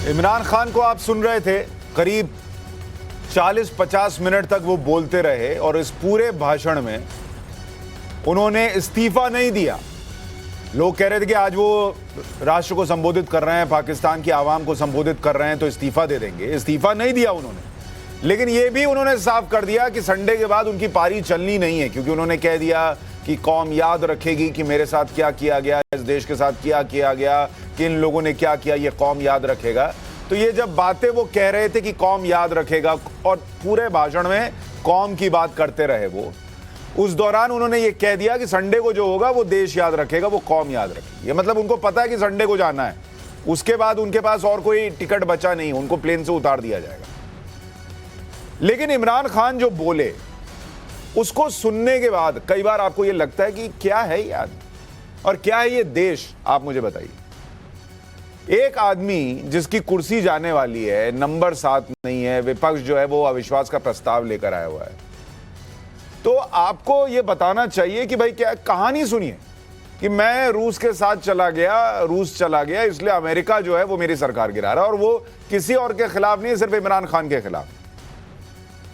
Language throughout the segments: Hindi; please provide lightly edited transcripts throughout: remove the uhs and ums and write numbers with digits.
इमरान खान को आप सुन रहे थे, करीब 40-50 मिनट तक वो बोलते रहे और इस पूरे भाषण में उन्होंने इस्तीफा नहीं दिया। लोग कह रहे थे कि आज वो राष्ट्र को संबोधित कर रहे हैं, पाकिस्तान की आवाम को संबोधित कर रहे हैं तो इस्तीफा दे देंगे। इस्तीफा नहीं दिया उन्होंने, लेकिन ये भी उन्होंने साफ कर दिया कि संडे के बाद उनकी पारी चलनी नहीं है, क्योंकि उन्होंने कह दिया कि कौम याद रखेगी कि मेरे साथ क्या किया गया, इस देश के साथ क्या किया गया, किन लोगों ने क्या किया, ये कौम याद रखेगा। तो ये जब बातें वो कह रहे थे कि कौम याद रखेगा और पूरे भाषण में कौम की बात करते रहे वो, उस दौरान उन्होंने ये कह दिया कि संडे को जो होगा वो देश याद रखेगा, वो कौम याद रखेगी। ये मतलब उनको पता है कि संडे को जाना है, उसके बाद उनके पास और कोई टिकट बचा नहीं, उनको प्लेन से उतार दिया जाएगा। लेकिन इमरान खान जो बोले उसको सुनने के बाद कई बार आपको ये लगता है कि क्या है ये आदमी और क्या है ये देश। आप मुझे बताइए, एक आदमी जिसकी कुर्सी जाने वाली है, नंबर 7 नहीं है, विपक्ष जो है वो अविश्वास का प्रस्ताव लेकर आया हुआ है, तो आपको ये बताना चाहिए कि भाई क्या कहानी सुनिए कि मैं रूस के साथ रूस चला गया इसलिए अमेरिका जो है वो मेरी सरकार गिरा रहा है, और वो किसी और के खिलाफ नहीं है, सिर्फ इमरान खान के खिलाफ।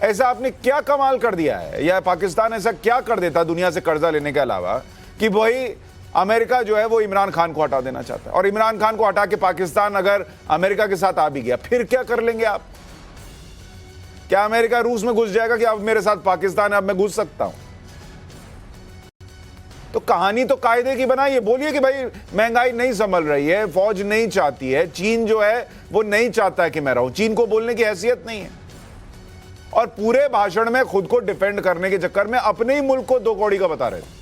ऐसा आपने क्या कमाल कर दिया है, या पाकिस्तान ऐसा क्या कर देता दुनिया से कर्जा लेने के अलावा कि भाई अमेरिका जो है वो इमरान खान को हटा देना चाहता है, और इमरान खान को हटा के पाकिस्तान अगर अमेरिका के साथ आ भी गया फिर क्या कर लेंगे आप? क्या अमेरिका रूस में घुस जाएगा कि अब मेरे साथ पाकिस्तान है, अब मैं घुस सकता हूं? तो कहानी तो कायदे की बनाइए, बोलिए कि भाई महंगाई नहीं संभल रही है, फौज नहीं चाहती है, चीन जो है वो नहीं चाहता है कि मैं रहूं, चीन को बोलने की हैसियत नहीं है। और पूरे भाषण में खुद को डिफेंड करने के चक्कर में अपने ही मुल्क को दो कौड़ी का बता रहे थे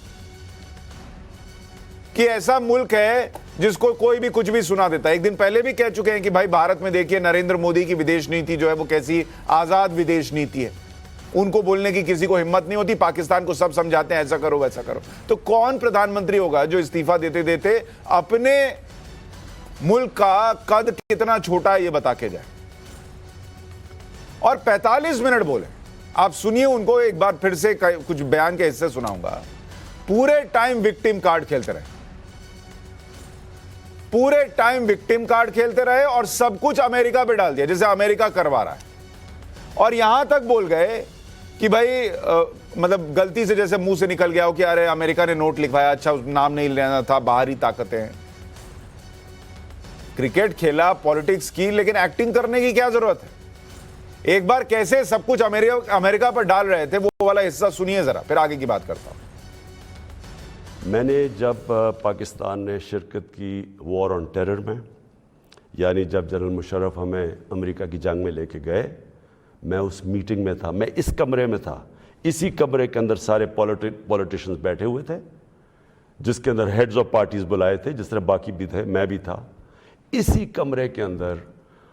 कि ऐसा मुल्क है जिसको कोई भी कुछ भी सुना देता है। एक दिन पहले भी कह चुके हैं कि भाई भारत में देखिए नरेंद्र मोदी की विदेश नीति जो है वो कैसी आजाद विदेश नीति है, उनको बोलने की किसी को हिम्मत नहीं होती, पाकिस्तान को सब समझाते हैं ऐसा करो वैसा करो। तो कौन प्रधानमंत्री होगा जो इस्तीफा देते देते अपने मुल्क का कद कितना छोटा है ये बता के जाए? और 45 मिनट बोले। आप सुनिए उनको एक बार फिर से, कुछ बयान के हिस्से सुनाऊंगा। पूरे टाइम विक्टिम कार्ड खेलते रहे, पूरे टाइम विक्टिम कार्ड खेलते रहे और सब कुछ अमेरिका पे डाल दिया जैसे अमेरिका करवा रहा है। और यहां तक बोल गए कि भाई मतलब गलती से जैसे मुंह से निकल गया हो कि अरे अमेरिका ने नोट लिखवाया, अच्छा नाम नहीं लेना था, बाहरी ताकतें हैं। क्रिकेट खेला, पॉलिटिक्स की, लेकिन एक्टिंग करने की क्या जरूरत है? एक बार कैसे सब कुछ अमेरिका पर डाल रहे थे, वो वाला हिस्सा सुनिए जरा, फिर आगे की बात करता हूं। मैंने जब पाकिस्तान ने शिरकत की वॉर ऑन टेरर में, यानी जब जनरल मुशर्रफ हमें अमेरिका की जंग में लेके गए, मैं उस मीटिंग में था, मैं इस कमरे में था, इसी कमरे के अंदर सारे पॉलिटिशियंस बैठे हुए थे, जिसके अंदर हेड्स ऑफ पार्टीज बुलाए थे, जिस तरह बाकी भी थे, मैं भी था। इसी कमरे के अंदर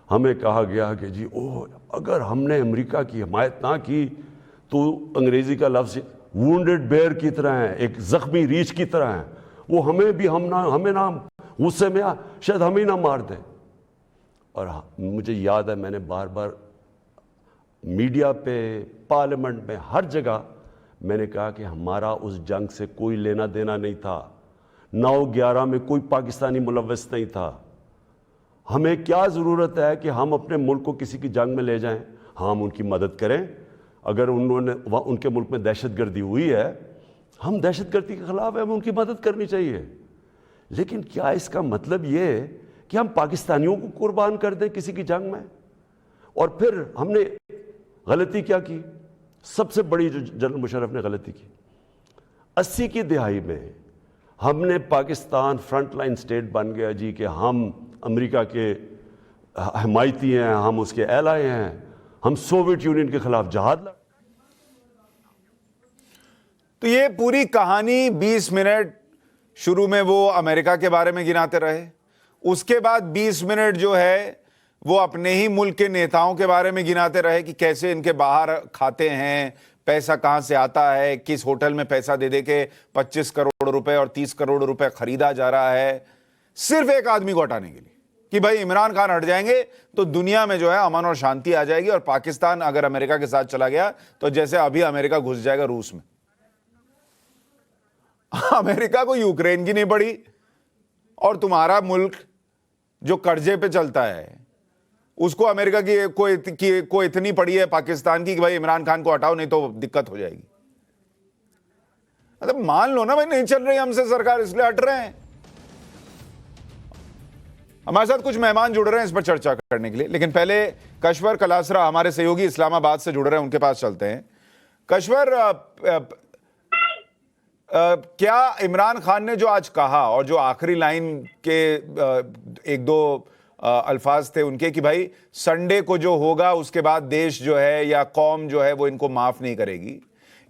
हमें कहा गया कि जी अगर हमने अमेरिका की हिमायत ना की तो अंग्रेज़ी का लफ्ज़ वुंडेड बेयर की तरह है, एक ज़ख्मी रीछ की तरह है, वो हमें ना गुस्से में शायद हमें ना मार दे। और मुझे याद है मैंने बार बार मीडिया पे, पार्लियामेंट में, हर जगह मैंने कहा कि हमारा उस जंग से कोई लेना देना नहीं था, 9/11 में कोई पाकिस्तानी मुलव्वस नहीं था। हमें क्या ज़रूरत है कि हम अपने मुल्क को किसी की जंग में ले जाएं? हम उनकी मदद करें, अगर उनके मुल्क में दहशतगर्दी हुई है, हम दहशतगर्दी के ख़िलाफ़ है, हमें उनकी मदद करनी चाहिए। लेकिन क्या इसका मतलब ये है कि हम पाकिस्तानियों को कुर्बान कर दें किसी की जंग में? और फिर हमने गलती क्या की, सबसे बड़ी जो जनरल मुशर्रफ ने गलती की, 80 की दिहाई में हमने पाकिस्तान फ्रंट लाइन स्टेट बन गया जी कि हम अमेरिका के हिमायती हैं, हम उसके एलाय हैं, हम सोवियत यूनियन के खिलाफ जहाद लड़। तो ये पूरी कहानी 20 मिनट शुरू में वो अमेरिका के बारे में गिनाते रहे, उसके बाद 20 मिनट जो है वो अपने ही मुल्क के नेताओं के बारे में गिनाते रहे कि कैसे इनके बाहर खाते हैं, पैसा कहां से आता है, किस होटल में पैसा दे दे के 25 करोड़ रुपए और 30 करोड़ रुपए खरीदा जा रहा है, सिर्फ एक आदमी को हटाने के लिए कि भाई इमरान खान हट जाएंगे तो दुनिया में जो है अमन और शांति आ जाएगी, और पाकिस्तान अगर अमेरिका के साथ चला गया तो जैसे अभी अमेरिका घुस जाएगा रूस में। अमेरिका को यूक्रेन की नहीं पड़ी, और तुम्हारा मुल्क जो कर्जे पे चलता है उसको अमेरिका को इतनी पड़ी है पाकिस्तान की कि भाई इमरान खान को हटाओ नहीं तो दिक्कत हो जाएगी। मतलब मान लो ना भाई, नहीं चल रही हमसे सरकार इसलिए हट रहे हैं। हमारे साथ कुछ मेहमान जुड़ रहे हैं इस पर चर्चा करने के लिए, लेकिन पहले कश्वर कलासरा हमारे सहयोगी इस्लामाबाद से जुड़ रहे हैं, उनके पास चलते हैं। कश्वर, क्या इमरान खान ने जो आज कहा और जो आखिरी लाइन के एक दो अल्फाज थे उनके कि भाई संडे को जो होगा उसके बाद देश जो है या कौम जो है वो इनको माफ नहीं करेगी,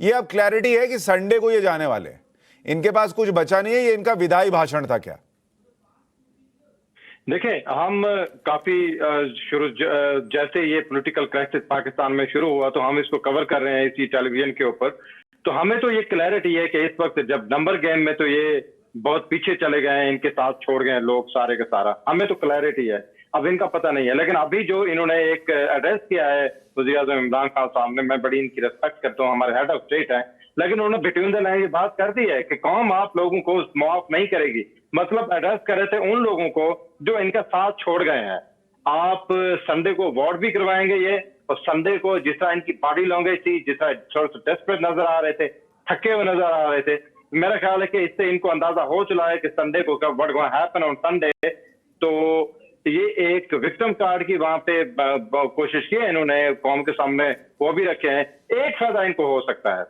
ये अब क्लैरिटी है कि संडे को ये जाने वाले हैं, इनके पास कुछ बचा नहीं है, ये इनका विदाई भाषण था क्या? देखें, हम काफी शुरू जैसे ये पॉलिटिकल क्राइसिस पाकिस्तान में शुरू हुआ तो हम इसको कवर कर रहे हैं इसी टेलीविजन के ऊपर। तो हमें तो ये क्लैरिटी है कि इस वक्त जब नंबर गेम में तो ये बहुत पीछे चले गए हैं, इनके साथ छोड़ गए लोग सारे का सारा, हमें तो क्लैरिटी है। अब इनका पता नहीं है, लेकिन अभी जो इन्होंने एक एड्रेस किया है वज़ीर-ए-आज़म इमरान खान साहब ने, मैं बड़ी इनकी रिस्पेक्ट करता हूँ, हमारे हेड ऑफ स्टेट है, लेकिन उन्होंने बिटवीन द लाइन ये बात कर दी है कि कौम आप लोगों को माफ नहीं करेगी। मतलब एड्रेस कर रहे थे उन लोगों को जो इनका साथ छोड़ गए हैं। आप संडे को वोट भी करवाएंगे ये, और संडे को जिस तरह इनकी बॉडी लैंग्वेज थी, जिस तरह थोड़ा सा डेस्परेट नजर आ रहे थे, थके हुए नजर आ रहे थे, मेरा ख्याल है कि इससे इनको अंदाजा हो चुका है कि संडे को what going happen on Sunday. तो ये एक विक्टिम कार्ड की वहां पे कोशिश की है इन्होंने कौम के सामने, वो भी रखे हैं। एक फायदा इनको हो सकता है,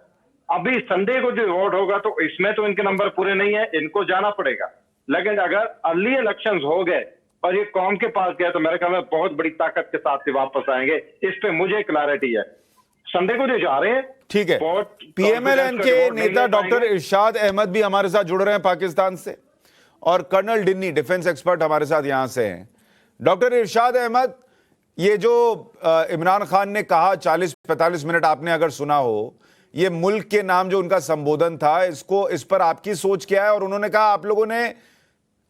अभी संडे को जो वोट होगा तो इसमें तो इनके नंबर पूरे नहीं है, इनको जाना पड़ेगा। लेकिन अगर अर्ली इलेक्शंस हो गए और ये कौम के पास गया तो मेरे ख्याल में बहुत बड़ी ताकत के साथ ही वापस आएंगे। इस पे मुझे क्लैरिटी है। संडे को जो जा रहे हैं, ठीक है। पीएमएलएन के नेता डॉक्टर इरशाद अहमद भी हमारे साथ जुड़ रहे हैं पाकिस्तान से, और कर्नल डिन्नी डिफेंस एक्सपर्ट हमारे साथ यहां से हैं। डॉक्टर इरशाद अहमद, ये जो इमरान खान ने कहा 40-45 मिनट आपने अगर सुना हो, ये मुल्क के नाम जो उनका संबोधन था, इस पर आपकी सोच क्या है? और उन्होंने कहा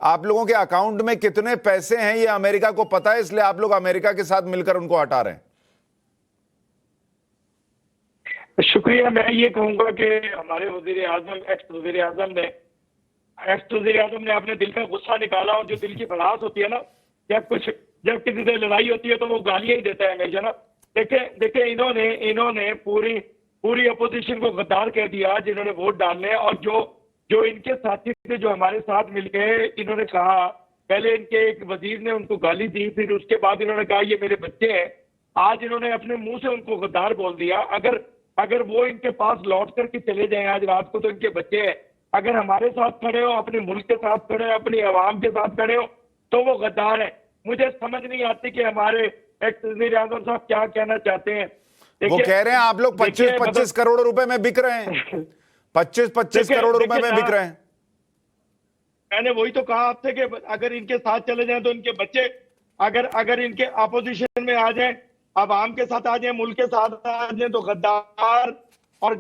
आप लोगों के अकाउंट में कितने पैसे हैं ये अमेरिका को पता है, इसलिए आप लोग अमेरिका के साथ मिलकर उनको हटा रहे हैं। शुक्रिया। मैं ये कहूंगा कि हमारे एक्स वजीर आजम ने अपने दिल का गुस्सा निकाला, और जो दिल की भड़ास होती है ना, जब किसी से लड़ाई होती है तो वो गालियां ही देता है हमेशा ना। देखे इन्होंने पूरी अपोजिशन को गद्दार कह दिया जिन्होंने वोट डालने, और जो इनके साथी थे जो हमारे साथ मिलके इन्होंने कहा, पहले इनके एक वजीर ने उनको गाली दी, फिर उसके बाद इन्होंने कहा ये मेरे बच्चे हैं। आज इन्होंने अपने मुंह से उनको गद्दार बोल दिया। अगर वो इनके पास लौट करके चले जाएं आज रात को तो इनके बच्चे हैं। अगर हमारे साथ खड़े हो, अपने मुल्क के साथ खड़े हो, अपनी आवाम के साथ खड़े हो, तो वो गद्दार है। मुझे समझ नहीं आती कि हमारे एक्स वज़ीर आज़म साहब क्या कहना चाहते हैं। वो कह रहे हैं आप लोग 25-25 करोड़ रुपए में बिक रहे हैं, 25-25 करोड़ रुपए में बिक रहे हैं। मैंने वही तो कहा आपसे कि अगर इनके साथ चले जाएं तो इनके बच्चे, अगर इनके अपोजिशन में आ जाएं, आवाम के साथ आ जाए, मुल्क के साथ आ जाए, तो गद्दार और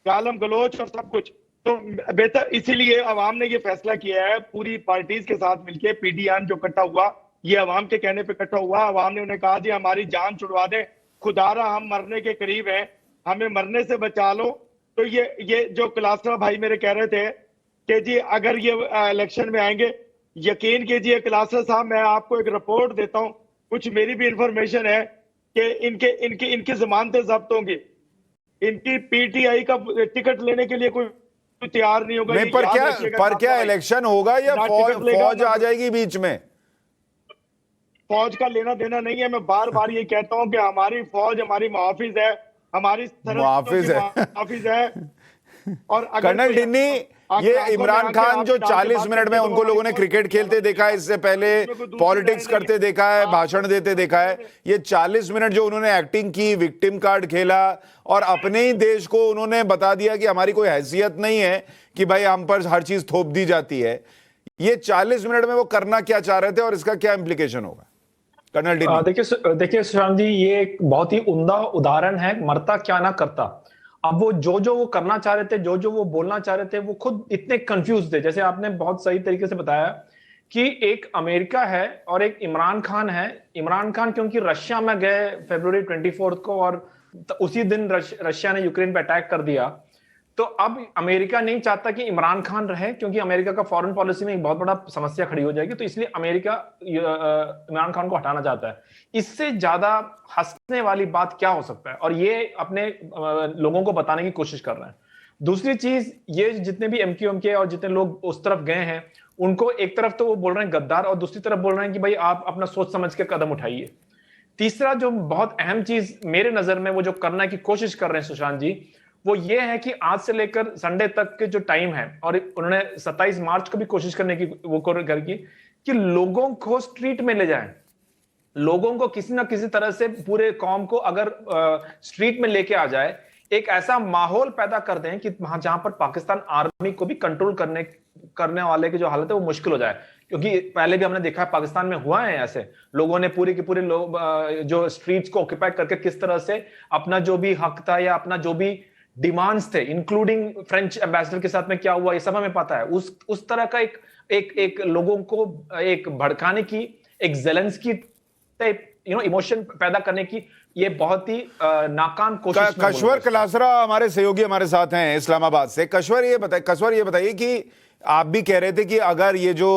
गालम गलोच और सब कुछ तो बेहतर। इसीलिए आवाम ने ये फैसला किया है, पूरी पार्टीज के साथ मिलके, पीडीएन जो इकट्ठा हुआ, ये आवाम के कहने पे इकट्ठा हुआ। आवाम ने उन्हें कहा जी हमारी जान छुड़वा दें, खुदारा हम मरने के करीब हैं, हमें मरने से बचा लो। तो ये जो कलासरा भाई मेरे कह रहे थे कि जी अगर ये इलेक्शन में आएंगे, यकीन कीजिए कलासरा साहब, मैं आपको एक रिपोर्ट देता हूं, कुछ मेरी भी इंफॉर्मेशन है कि इनकी जमानतें जब्त होंगी, इनकी पीटीआई का टिकट लेने के लिए कोई तैयार नहीं होगा। नहीं, पर क्या इलेक्शन होगा या फौज आ जाएगी बीच में? फौज का लेना देना नहीं है। मैं बार बार ये कहता हूं कि हमारी फौज हमारी मुहाफिज है, हमारी मुहाफिज है। और कर्नल डिन्नी, ये इमरान खान जो 40 मिनट में उनको लोगों ने क्रिकेट खेलते देखा है, इससे पहले पॉलिटिक्स करते देखा है, भाषण देते देखा है, ये 40 मिनट जो उन्होंने एक्टिंग की, विक्टिम कार्ड खेला और अपने ही देश को उन्होंने बता दिया कि हमारी कोई हैसियत नहीं है कि भाई हम पर हर चीज थोप दी जाती है, ये 40 मिनट में वो करना क्या चाह रहे थे और इसका क्या इंप्लीकेशन होगा? कर्नल डिन्नी, देखिए सुशांत जी, ये एक बहुत ही उम्दा उदाहरण है, मरता क्या ना करता। अब वो जो वो करना चाह रहे थे, जो वो बोलना चाह रहे थे, वो खुद इतने कंफ्यूज थे। जैसे आपने बहुत सही तरीके से बताया कि एक अमेरिका है और एक इमरान खान है। इमरान खान क्योंकि रशिया में गए February 24 को, और उसी दिन रशिया ने यूक्रेन पे अटैक कर दिया, तो अब अमेरिका नहीं चाहता कि इमरान खान रहे, क्योंकि अमेरिका का फॉरेन पॉलिसी में एक बहुत बड़ा समस्या खड़ी हो जाएगी, तो इसलिए अमेरिका इमरान खान को हटाना चाहता है। इससे ज्यादा हंसने वाली बात क्या हो सकता है, और ये अपने लोगों को बताने की कोशिश कर रहे हैं। दूसरी चीज, ये जितने भी एमक्यूएम के और जितने लोग उस तरफ गए हैं, उनको एक तरफ तो वो बोल रहे हैं गद्दार, और दूसरी तरफ बोल रहे हैं कि भाई आप अपना सोच समझ के कदम उठाइए। तीसरा जो बहुत अहम चीज मेरे नजर में वो जो करने की कोशिश कर रहे हैं सुशांत जी, वो ये है कि आज से लेकर संडे तक के जो टाइम है, और उन्होंने 27 मार्च को भी कोशिश करने की वो करके कि लोगों को स्ट्रीट में ले जाएं, लोगों को किसी ना किसी तरह से पूरे कौम को अगर स्ट्रीट में लेके आ जाए, एक ऐसा माहौल पैदा कर दें कि वहां जहां पर पाकिस्तान आर्मी को भी कंट्रोल करने वाले की जो हालत है वो मुश्किल हो जाए। क्योंकि पहले भी हमने देखा है पाकिस्तान में हुआ है ऐसे, लोगों ने पूरे के पूरे लोग जो स्ट्रीट्स को ऑक्यूपाई करके किस तरह से अपना जो भी हक था या अपना जो भी डिमांड्स थे, इंक्लूडिंग फ्रेंच एम्बेसडर के साथ में क्या हुआ, ये सब हमें पता है। उस तरह का एक लोगों को एक भड़काने की, एक ज़ेलेंस्की टाइप इमोशन पैदा करने की ये बहुत ही नाकाम कोशिश। कश्वर कलासरा हमारे सहयोगी हमारे साथ हैं इस्लामाबाद से। कश्वर ये बताइए कि आप भी कह रहे थे कि अगर ये जो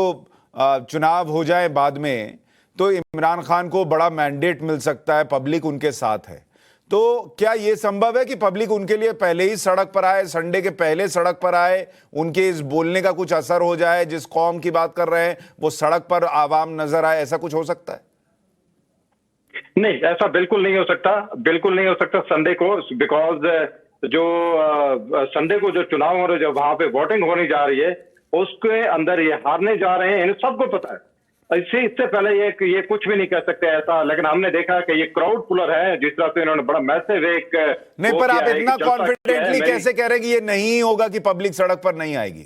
चुनाव हो जाए बाद में, तो इमरान खान को बड़ा मैंडेट मिल सकता है, पब्लिक उनके साथ है। तो क्या यह संभव है कि पब्लिक उनके लिए पहले ही सड़क पर आए, संडे के पहले सड़क पर आए, उनके इस बोलने का कुछ असर हो जाए, जिस कौम की बात कर रहे हैं वो सड़क पर आवाम नजर आए, ऐसा कुछ हो सकता है? नहीं, ऐसा बिल्कुल नहीं हो सकता, बिल्कुल नहीं हो सकता संडे को, बिकॉज जो संडे को जो चुनाव हो रहे, जो वहां पे वोटिंग होने जा रही है, उसके अंदर ये हारने जा रहे हैं, इन्हें सबको पता है। इससे पहले ये कुछ भी नहीं कह सकते ऐसा, लेकिन हमने देखा कि ये क्राउड पुलर है, जिस तरह से इन्होंने बड़ा मैसिव एक नहीं, पर आप इतना कॉन्फिडेंटली कैसे कह रहे हैं कि ये नहीं होगा, कि पब्लिक सड़क पर नहीं आएगी?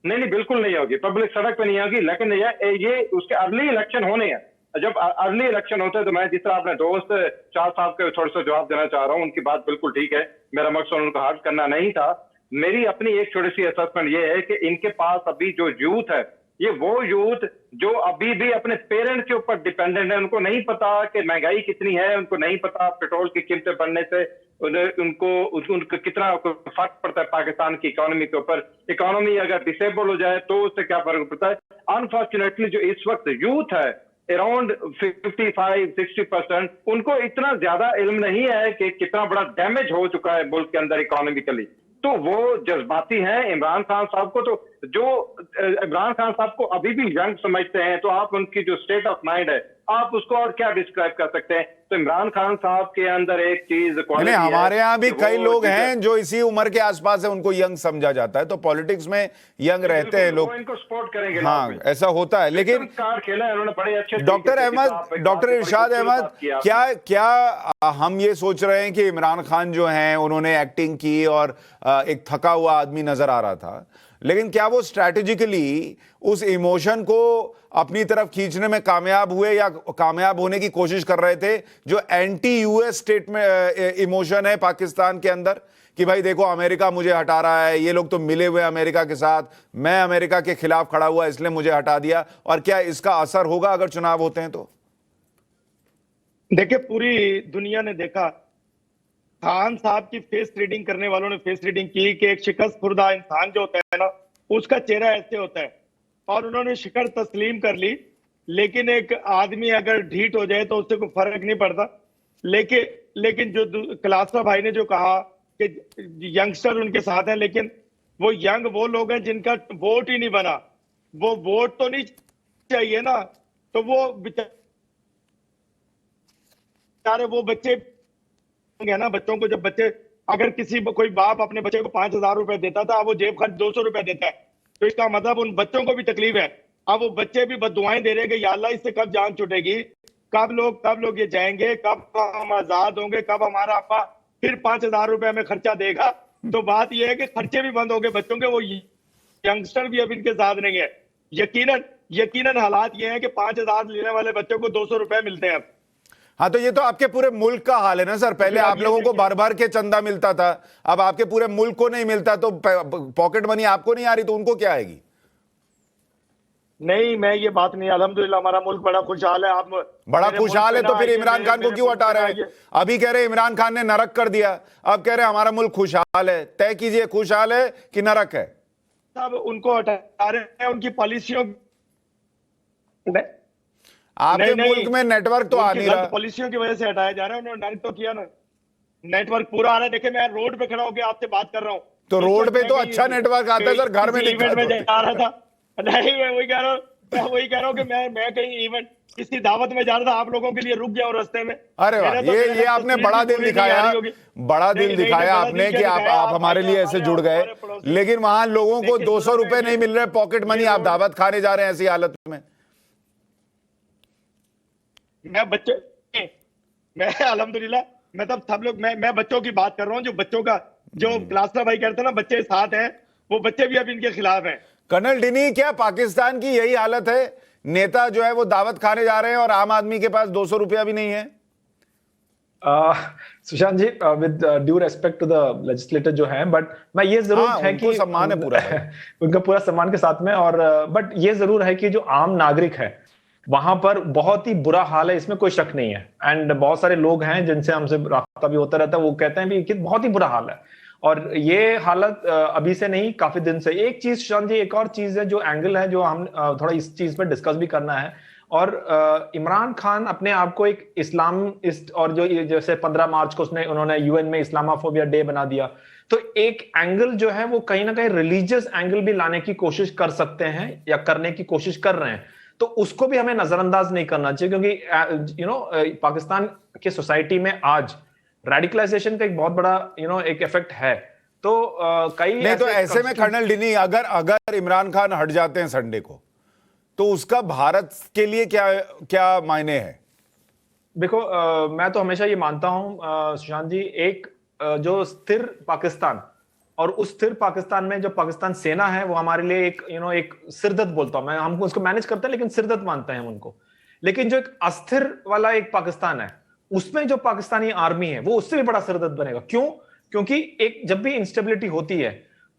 नहीं, बिल्कुल नहीं होगी, पब्लिक सड़क पर नहीं आएगी, लेकिन ये उसके अर्ली इलेक्शन होने हैं। जब अर्ली इलेक्शन होता है तो मैं जिस तरह अपने दोस्त शाह साहब के थोड़ा सा जवाब देना चाह रहा हूं, उनकी बात बिल्कुल ठीक है, मेरा मकसद उनको हर्ट करना नहीं था। मेरी अपनी एक छोटी सी असेसमेंट ये है कि इनके पास अभी जो यूथ है, ये वो यूथ जो अभी भी अपने पेरेंट्स के ऊपर डिपेंडेंट है, उनको नहीं पता कि महंगाई कितनी है, उनको नहीं पता पेट्रोल की कीमतें बढ़ने से उनको कितना फर्क पड़ता है पाकिस्तान की इकोनॉमी के ऊपर। इकोनॉमी अगर डिसेबल हो जाए तो उससे क्या फर्क पड़ता है। अनफॉर्चुनेटली जो इस वक्त यूथ है अराउंड 55-60%, उनको इतना ज्यादा इल्म नहीं है कि कितना बड़ा डैमेज हो चुका है मुल्क के अंदर इकोनॉमिकली, तो वो जज्बाती हैं इमरान खान साहब को। तो जो इमरान खान साहब को अभी भी यंग समझते हैं, तो आप उनकी जो स्टेट ऑफ माइंड है, आप उसको और क्या डिस्क्राइब कर सकते हैं? तो इमरान खान साहब के अंदर एक चीज हमारे यहाँ भी कई लोग हैं जो इसी उम्र के आसपास है, उनको यंग समझा जाता है, तो पॉलिटिक्स में यंग रहते हैं लोग, इनको सपोर्ट करेंगे। हाँ, ऐसा होता है। लेकिन कार्ड खेला है उन्होंने बड़े अच्छे। डॉक्टर इरशाद अहमद, क्या हम ये सोच रहे हैं कि इमरान खान जो हैं उन्होंने एक्टिंग की और एक थका हुआ आदमी नजर आ रहा था, लेकिन क्या वो स्ट्रैटेजिकली उस इमोशन को अपनी तरफ खींचने में कामयाब हुए, या कामयाब होने की कोशिश कर रहे थे जो एंटी यूएस स्टेट में इमोशन है पाकिस्तान के अंदर, कि भाई देखो अमेरिका मुझे हटा रहा है, ये लोग तो मिले हुए अमेरिका के साथ, मैं अमेरिका के खिलाफ खड़ा हुआ इसलिए मुझे हटा दिया? और क्या इसका असर होगा अगर चुनाव होते हैं तो? देखिए, पूरी दुनिया ने देखा, खान साहब की फेस रीडिंग करने वालों ने फेस रीडिंग की कि एक शिकस्त खुर्दा इंसान जो होता है ना, उसका चेहरा ऐसे होता है, और उन्होंने शिकस्त तस्लीम कर ली। लेकिन एक आदमी अगर ढीठ हो जाए तो उससे कोई फर्क नहीं पड़ता। लेकिन जो कलासरा भाई ने जो कहा कि यंगस्टर उनके साथ है, लेकिन वो यंग वो लोग हैं जिनका वोट ही नहीं बना, वो वोट तो नहीं चाहिए ना, तो वो बेचारे वो बच्चे है ना, बच्चों को जब बच्चे अगर कोई बाप अपने बच्चे को 5,000 रुपए देता था, वो जेब खर्च 200 रुपए देता है, तो इसका मतलब उन बच्चों को भी तकलीफ है। अब वो बच्चे भी बददुआएं दे रहे हैं कि या अल्लाह इससे कब जान छूटेगी, कब लोग ये जाएंगे, कब हम आजाद होंगे, कब हमारा आपा फिर 5,000 रुपए में खर्चा देगा। तो बात यह है कि खर्चे भी बंद हो गए बच्चों के, वो यंगस्टर भी अब इनके साथ नहीं है। यकीनन हालात ये है कि 5,000 लेने वाले बच्चों को 200 रुपए मिलते हैं अब। हाँ, तो ये तो आपके पूरे मुल्क का हाल है ना सर। पहले आप लोगों को भर के चंदा मिलता था, अब आपके पूरे मुल्क को नहीं मिलता, तो पॉकेट मनी आपको नहीं आ रही तो उनको क्या आएगी? नहीं, मैं ये बात नहीं, अल्हम्दुलिल्लाह हमारा मुल्क बड़ा खुशहाल है। आप बड़ा मेरे मुल्क खुशहाल में है ना तो फिर आइए, इमरान खान को मेरे क्यों मुल्क हटा में ना रहे हैं? आइए। अभी कह रहे हैं इमरान खान ने नरक कर दिया, अब कह रहे हैं हमारा मुल्क खुशहाल है। तय कीजिए, खुशहाल है कि नरक है? साहब उनको हटा रहे हैं उनकी पॉलिसियों आपके नहीं, मुल्क में नेटवर्क तो आ उनकी नहीं गलत रहा। पॉलिसियों की वजह से हटाया जा रहा है। उन्होंने नेट तो किया ना, नेटवर्क पूरा आ रहा है। देखिए मैं रोड पे खड़ा होकर आपसे बात कर रहा हूँ, तो इस रोड वक्त पे मैं तो कहीं अच्छा नेटवर्क आता है सर, घर में किसी इवेंट दिक्कत में होती जा रहा था। नहीं, मैं वही कह रहा हूँ, कि मैं कहीं इवेंट किसी दावत में जा रहा था, आप लोगों के लिए रुक गया हूँ रास्ते में। अरे वाह, मेरा तो ये आपने तस्वीर बड़ा भी दिल पूरी नहीं दिखाया, आ रही होगी। बड़ा नहीं, दिल नहीं, दिखाया बड़ा आपने दिल कि क्या आप दिखाया? हमारे लिए ऐसे जुड़ गए। हमारे पड़ोसी। लेकिन वहां लोगों को देखिए, 200 सुनो, रुपए नहीं मिल रहे पॉकेट मनी, आप रोड- दावत खाने जा रहे हैं ऐसी हालत में। मैं अल्हम्दुलिल्लाह, मैं तब सब लोग, मैं बच्चों की बात कर रहा हूँ, जो बच्चों का, जो क्लास्टर भाई कहते हैं ना, बच्चे साथ हैं, वो बच्चे भी अब इनके खिलाफ हैं। कर्नल डिनी, क्या पाकिस्तान की यही हालत है? नेता जो है वो दावत खाने जा रहे हैं और आम आदमी के पास 200 रुपया भी नहीं है। Sushant ji, with due respect to the legislator जो है, बट मैं ये जरूर है उनको कि सम्मान है पूरा भाई। उनका पूरा सम्मान के साथ में, और बट ये जरूर है कि जो आम नागरिक है वहां पर बहुत ही बुरा हाल है, इसमें कोई शक नहीं है। एंड बहुत सारे लोग हैं जिनसे हमसे रास्ता भी होता रहता है, वो कहते हैं भी कि बहुत ही बुरा हाल है। और ये हालत अभी से नहीं, काफी दिन से। एक चीज सुशांत जी, एक और चीज है, जो एंगल है, जो हम थोड़ा इस चीज पर डिस्कस भी करना है। और इमरान खान अपने आप को एक इस्लामिस्ट, और जो जैसे 15 मार्च को उन्होंने यूएन में इस्लामाफोबिया डे बना दिया, तो एक एंगल जो है वो कहीं ना कहीं रिलीजियस एंगल भी लाने की कोशिश कर सकते हैं या करने की कोशिश कर रहे हैं। तो उसको भी हमें नजरअंदाज नहीं करना चाहिए, क्योंकि पाकिस्तान के सोसाइटी में आज रेडिकलाइजेशन का एक बहुत बड़ा एक इफेक्ट है। तो कई नहीं तो ऐसे में कर्नल डिनी, अगर इमरान खान हट जाते हैं संडे को, तो उसका भारत के लिए क्या क्या मायने है? देखो, मैं तो हमेशा ये मानता हूं सुशांत जी, एक जो स्थिर पाकिस्तान, और उस स्थिर पाकिस्तान में जो पाकिस्तान सेना है, वो हमारे लिए एक सिरदर्द बोलता हूं मैं, हमको उसको मैनेज करते हैं लेकिन सिरदर्द मानते हैं हम उनको। लेकिन जो एक अस्थिर वाला एक पाकिस्तान है, उसमें जो पाकिस्तानी आर्मी है, वो उससे भी बड़ा सिरदर्द बनेगा। क्यों? क्योंकि एक जब भी इंस्टेबिलिटी होती है,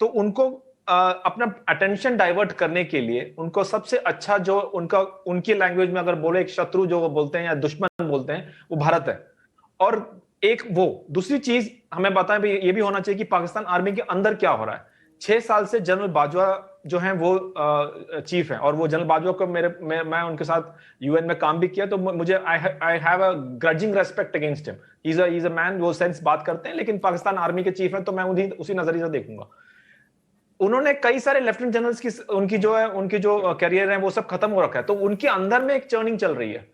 तो उनको अपना अटेंशन डाइवर्ट करने के लिए उनको सबसे अच्छा, जो उनकी लैंग्वेज में अगर बोले, एक शत्रु जो वो बोलते हैं या दुश्मन बोलते हैं, वो भारत है। और एक वो दूसरी चीज हमें बताएं भी, ये भी होना चाहिए कि पाकिस्तान आर्मी के अंदर क्या हो रहा है। 6 साल से जनरल बाजवा जो हैं वो चीफ हैं, और वो जनरल बाजवा को मैं उनके साथ यूएन में काम भी किया, तो मुझे I have a ग्रजिंग respect against him. He is a man, वो सेंस बात करते हैं, लेकिन पाकिस्तान आर्मी के चीफ हैं, तो मैं उसी नजरिए से देखूंगा। उन्होंने कई सारे लेफ्टिनेंट जनरल्स की उनकी जो कैरियर है वो सब खत्म हो रखा है, तो उनके अंदर में एक चर्निंग चल रही है।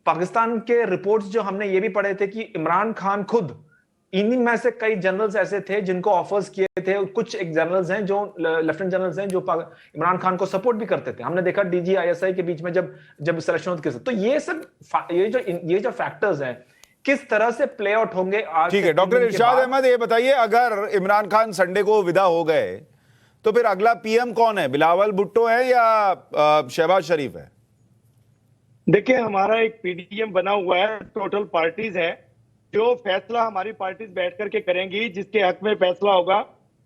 पाकिस्तान के रिपोर्ट्स जो हमने ये भी पढ़े थे कि इमरान खान खुद, इन्हीं में से कई जनरल्स ऐसे थे जिनको ऑफर्स किए थे। कुछ एक जनरल्स हैं, जो लेफ्टिनेंट जनरल्स हैं, जो इमरान खान को सपोर्ट भी करते थे। हमने देखा डीजी आईएसआई के बीच में जब सिलेक्शन होती है, तो ये जो फैक्टर्स हैं, किस तरह से प्ले आउट होंगे आज। ठीक है डॉक्टर इरशाद अहमद, ये बताइए, अगर इमरान खान संडे को विदा हो गए, तो फिर अगला पीएम कौन है? बिलावल भुट्टो है या शहबाज शरीफ है? देखिए, हमारा एक पीडीएम बना हुआ है, टोटल पार्टीज है, जो फैसला हमारी पार्टीज बैठ करके करेंगी, जिसके हक में फैसला होगा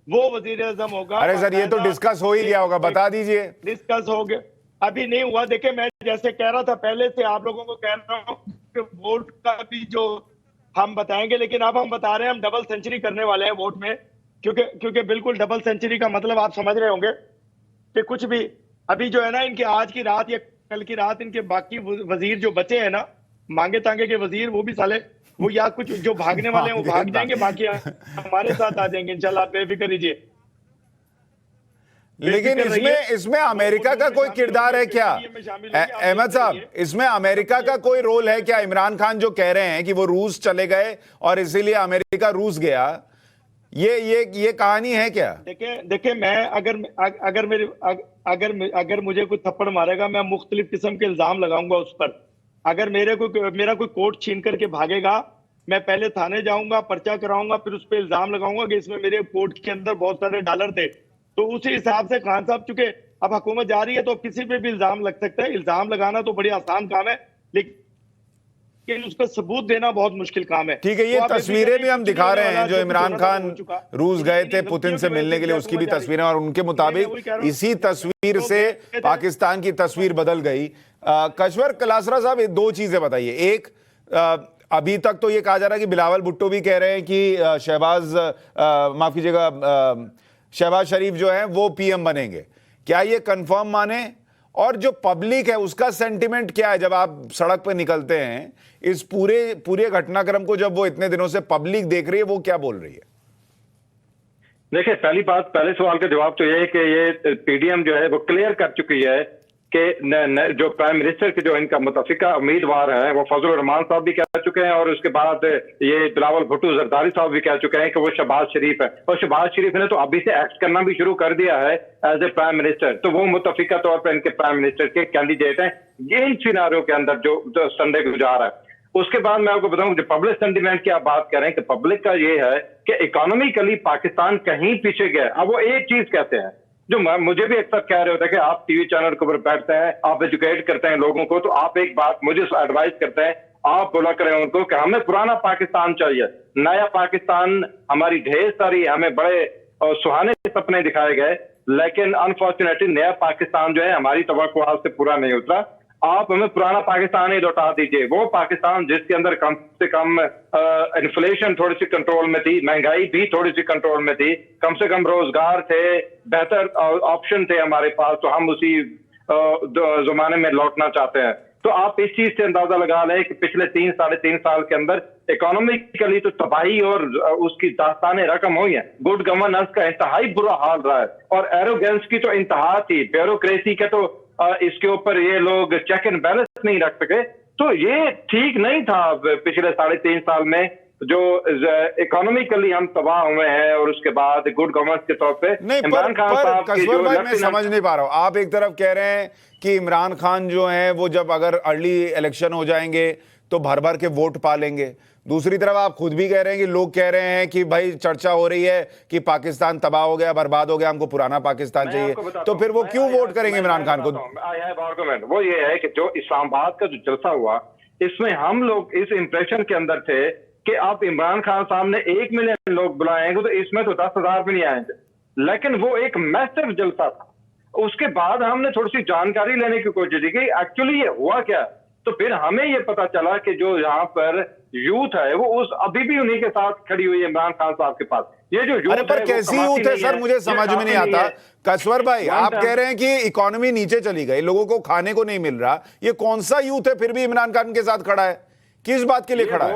वो वजीर आजम होगा। अरे सर, ये तो डिस्कस हो ही गया होगा, बता दीजिए। डिस्कस हो गया, अभी नहीं हुआ। देखिए, मैं जैसे कह रहा था पहले से, आप लोगों को कह रहा हूँ कि वोट का भी जो हम बताएंगे, लेकिन अब हम बता रहे हैं हम डबल सेंचुरी करने वाले हैं वोट में, क्योंकि बिल्कुल डबल सेंचुरी का मतलब आप समझ रहे होंगे कि कुछ भी अभी जो है ना, इनकी आज की रात या कल की रात, इनके बाकी वजीर जो बचे हैं ना, मांगे तांगे के वजीर, वो भी साले, वो या कुछ जो भागने वाले हैं वो भाग जाएंगे, बाकी हमारे साथ आ जाएंगे इंशाल्लाह, आप बेफिक्र रहिए। लेकिन इसमें अमेरिका का कोई किरदार है क्या अहमद साहब? इसमें अमेरिका का कोई रोल है क्या? इमरान खान जो कह रहे हैं कि वो रूस चले गए और इसीलिए अमेरिका रूस गया, ये कहानी है क्या? देखिए, मैं अगर मुझे कोई थप्पड़ मारेगा, मैं मुख्तलिफ किस्म के इल्जाम लगाऊंगा उस पर। अगर मेरा कोई कोट छीन करके भागेगा, मैं पहले थाने जाऊंगा, पर्चा कराऊंगा, फिर उस पर इल्जाम लगाऊंगा कि इसमें मेरे कोट के अंदर बहुत सारे डॉलर थे। तो उसी हिसाब से खान साहब, चूंकि अब हुकूमत जा रही है, तो किसी पे भी इल्जाम लग सकता है। इल्जाम लगाना तो बड़ी आसान काम है, लेकिन कि उसका सबूत देना बहुत मुश्किल काम है। ठीक है, ये तो आप तस्वीरें भी हम दिखा रहे हैं जो इमरान खान हो चुका। रूस गए थे इनकी पुतिन से गलतियों की मिलने वजह के लिए, से उसकी भी क्या तस्वीरें, और उनके मुताबिक वही कह रहा हूं। इसी तस्वीर से तो पाकिस्तान की तस्वीर बदल गई। कश्वर कलासरा साहब, ये दो चीजें बताइए। एक, अभी तक तो ये कहा जा रहा है कि बिलावल भुट्टो भी कह रहे हैं कि माफ कीजिएगा, शहबाज शरीफ जो है वो पीएम बनेंगे। क्या ये कंफर्म माने? और जो पब्लिक है उसका सेंटिमेंट क्या है जब आप सड़क पर निकलते हैं? इस पूरे घटनाक्रम को जब वो इतने दिनों से पब्लिक देख रही है, वो क्या बोल रही है? देखिए, पहले सवाल का जवाब तो ये है कि ये पीडीएम जो है वो क्लियर कर चुकी है कि जो प्राइम मिनिस्टर के जो इनका मुतफिका उम्मीदवार है वो फजल रहमान साहब भी कह चुके हैं, और उसके बाद ये बिलावल भुट्टो जरदारी साहब भी कह चुके हैं कि वो शहबाज शरीफ है। और शहबाज शरीफ ने तो अभी से एक्ट करना भी शुरू कर दिया है एज ए प्राइम मिनिस्टर, तो वो मुतफिका तौर पर इनके प्राइम मिनिस्टर के कैंडिडेट हैं ये इन सिनारियों के अंदर जो संडे गुजार है। उसके बाद मैं आपको बताऊं, जो पब्लिक सेंटिमेंट की आप बात करें कि पब्लिक का ये है कि इकोनॉमिकली पाकिस्तान कहीं पीछे गया। अब वो एक चीज कहते हैं जो मुझे भी अक्सर कह रहे होते हैं कि आप टीवी चैनल के ऊपर बैठते हैं, आप एजुकेट करते हैं लोगों को, तो आप एक बात मुझे एडवाइस करते हैं, आप बोला करें उनको कि हमें पुराना पाकिस्तान चाहिए, नया पाकिस्तान हमारी ढेर सारी हमें बड़े और सुहाने सपने दिखाए गए, लेकिन अनफॉर्चुनेटली नया पाकिस्तान जो है हमारी तवक्कुआत से पूरा नहीं उतरा। आप हमें पुराना पाकिस्तान ही लौटा दीजिए, वो पाकिस्तान जिसके अंदर कम से कम इन्फ्लेशन थोड़ी सी कंट्रोल में थी, महंगाई भी थोड़ी सी कंट्रोल में थी, कम से कम रोजगार थे, बेहतर ऑप्शन थे हमारे पास, तो हम उसी जमाने में लौटना चाहते हैं। तो आप इस चीज से अंदाजा लगा लें कि पिछले 3-3.5 साल के अंदर इकोनॉमिकली तो तबाही और उसकी दास्तानें रकम हुई है। गुड गवर्नेंस का इंतहाई बुरा हाल रहा है, और एरोगेंस की तो इंतहा थी, ब्यूरोक्रेसी के तो इसके ऊपर ये लोग चेक एंड बैलेंस नहीं रख सके। तो ये ठीक नहीं था पिछले 3.5 साल में जो इकोनॉमिकली हम तबाह हुए हैं, और उसके बाद गुड गवर्नेंस के तौर पे इमरान खान साहब की जो मैं समझ नहीं पा रहा हूं। आप एक तरफ कह रहे हैं कि इमरान खान जो है वो जब अगर अर्ली इलेक्शन हो जाएंगे तो भर भर के वोट पा लेंगे, दूसरी तरफ आप खुद भी कह रहे हैं कि लोग कह रहे हैं कि भाई चर्चा हो रही है कि पाकिस्तान तबाह हो गया, बर्बाद हो गया, हमको पुराना पाकिस्तान चाहिए, तो फिर वो क्यों वोट करेंगे इमरान खान को? वो ये है कि जो इस्लामाबाद का जो जलसा हुआ, इसमें हम लोग इस इंप्रेशन के अंदर थे कि आप इमरान खान साहब ने 1 मिलियन लोग बुलाएंगे, तो इसमें तो 10,000 भी नहीं आएंगे, लेकिन वो एक मैसिव जलसा था। उसके बाद हमने थोड़ी सी जानकारी लेने की कोशिश की कि एक्चुअली ये हुआ क्या, तो फिर हमें ये पता चला कि जो यहाँ पर यूथ है वो अभी भी उन्हीं के साथ खड़ी हुई है इमरान खान साहब के पास। ये जो यूथ अरे पर कैसी यूथ है सर, मुझे समझ में नहीं आता। कश्वर भाई, आप कह रहे हैं कि इकोनॉमी नीचे चली गई, लोगों को खाने को नहीं मिल रहा, ये कौन सा यूथ है फिर भी इमरान खान के साथ खड़ा है? किस बात के लिए खड़ा है?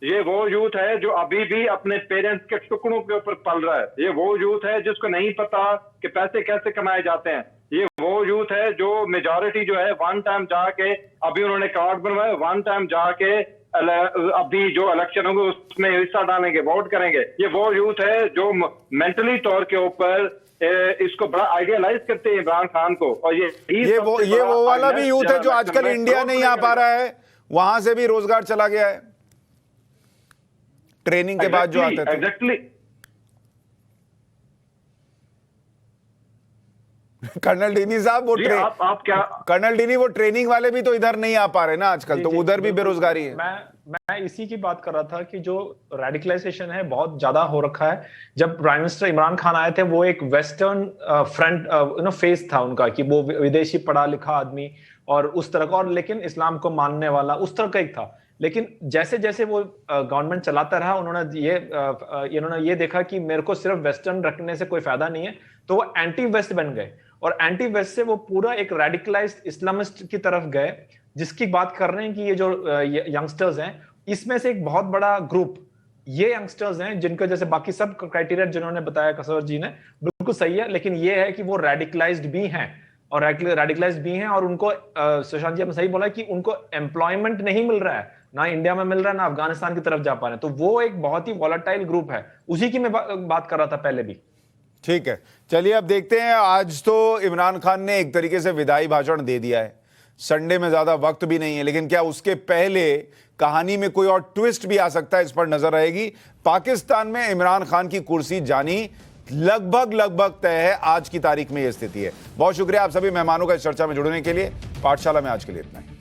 ये वो यूथ है जो अभी भी अपने पेरेंट्स के टुकड़ों के ऊपर पल रहा है। ये वो यूथ है जिसको नहीं पता कि पैसे कैसे कमाए जाते हैं। ये वो यूथ है जो मेजॉरिटी जो है वन टाइम जाके, अभी उन्होंने कार्ड बनवाए, वन टाइम जाके अभी जो इलेक्शन होंगे उसमें हिस्सा डालेंगे, वोट करेंगे। ये वो यूथ है जो मेंटली तौर के ऊपर इसको बड़ा आइडियलाइज करते हैं इमरान खान को, और ये वो वाला भी यूथ है जो आजकल इंडिया नहीं आ पा रहा है, वहां से भी रोजगार चला गया है ट्रेनिंग के बाद जो आते थे। एग्जैक्टली। कर्नल डीनी साहब, वो आप क्या कर्नल डीनी, वो ट्रेनिंग वाले भी तो इधर नहीं आ पा रहे ना आजकल, तो उधर भी बेरोजगारी है। मैं इसी की बात कर रहा था कि जो रेडिकलाइजेशन है बहुत ज्यादा हो रखा है। जब प्राइम मिनिस्टर इमरान खान आए थे, वो एक वेस्टर्न फ्रंट फेस था उनका, कि वो विदेशी पढ़ा लिखा आदमी और उस तरह का, और लेकिन इस्लाम को मानने वाला उस तरह का एक था। लेकिन जैसे जैसे वो गवर्नमेंट चलाता रहा, इन्होंने ये देखा कि मेरे को सिर्फ वेस्टर्न रखने से कोई फायदा नहीं है, तो वो एंटी वेस्ट बन गए, और एंटी वेस्ट से वो पूरा एक रेडिकलाइज्ड इस्लामिस्ट की तरफ गए, जिसकी बात कर रहे हैं कि ये जो यंगस्टर्स हैं, इसमें से एक बहुत बड़ा ग्रुप ये यंगस्टर्स हैं जिनको, जैसे बाकी सब क्राइटेरिया जिन्होंने बताया कसवर जी ने, बिल्कुल सही है, लेकिन ये है कि वो रेडिकलाइज्ड भी हैं, और रेडिकलाइज्ड भी हैं, और उनको सुशांत जी आपने सही बोला कि उनको एम्प्लॉयमेंट नहीं मिल रहा है, ना इंडिया में मिल रहा है, ना अफगानिस्तान की तरफ जा पा रहे हैं। तो वो एक बहुत ही वॉलेटाइल ग्रुप है, उसी की मैं बात कर रहा था पहले भी। ठीक है, चलिए अब देखते हैं। आज तो इमरान खान ने एक तरीके से विदाई भाषण दे दिया है, संडे में ज्यादा वक्त भी नहीं है, लेकिन क्या उसके पहले कहानी में कोई और ट्विस्ट भी आ सकता है, इस पर नजर रहेगी। पाकिस्तान में इमरान खान की कुर्सी जानी लगभग तय है, आज की तारीख में यह स्थिति है। बहुत शुक्रिया आप सभी मेहमानों का इस चर्चा में जुड़ने के लिए। पाठशाला में आज के लिए इतना ही।